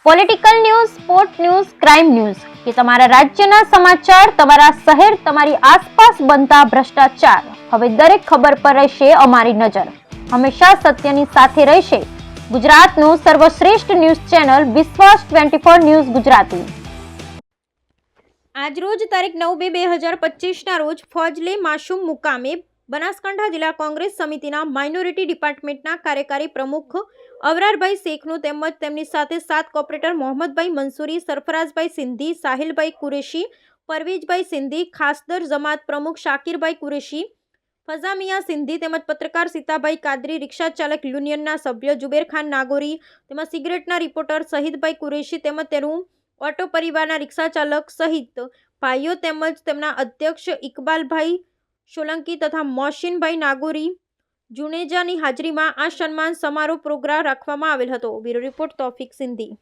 Political news, sport news, crime news કે તમારા રાજ્યના સમાચાર, તમારા શહેર, તમારી આસપાસ બનતા ભ્રષ્ટાચાર, હવે દરેક ખબર પર રહેશે અમારી નજર. હંમેશા સત્યની સાથે રહેશે ગુજરાતનું સર્વશ્રેષ્ઠ ન્યૂઝ ચેનલ વિશ્વાસ 24 ન્યૂઝ ગુજરાતી. આજરોજ તારીખ 9/2/2025 રોજ ફજલે માસૂમ મુકામે બનાસકાંઠા જિલ્લા કોંગ્રેસ સમિતિના માઇનોરિટી ડિપાર્ટમેન્ટના કાર્યકારી પ્રમુખ અવરારભાઈ શેખનું તેમજ તેમની સાથે 7 કોર્પોરેટર મોહમ્મદભાઈ મંસૂરી, સરફરાઝભાઈ સિંધી, સાહિલભાઈ કુરેશી, પરવેજભાઈ સિંધી, ખાસદર જમાત પ્રમુખ શાકીરભાઈ કુરેશી, ફઝામિયા સિંધી તેમજ પત્રકાર સીતાભાઈ કાદરી, રિક્ષા ચાલક યુનિયનના સભ્ય જુબેરખાન નાગોરી તેમજ સિગરેટના રિપોર્ટર શહીદભાઈ કુરેશી તેમજ તેનું ઓટો પરિવારના રિક્ષા ચાલક સહિત ભાઈઓ તેમજ તેમના અધ્યક્ષ ઇકબાલભાઈ સોલંકી તથા મોહસિનભાઈ નાગોરી જુનેજાની હાજરીમાં આ સન્માન સમારોહ પ્રોગ્રામ રાખવામાં આવેલ હતો. Bureau report Taufiq Sindhi.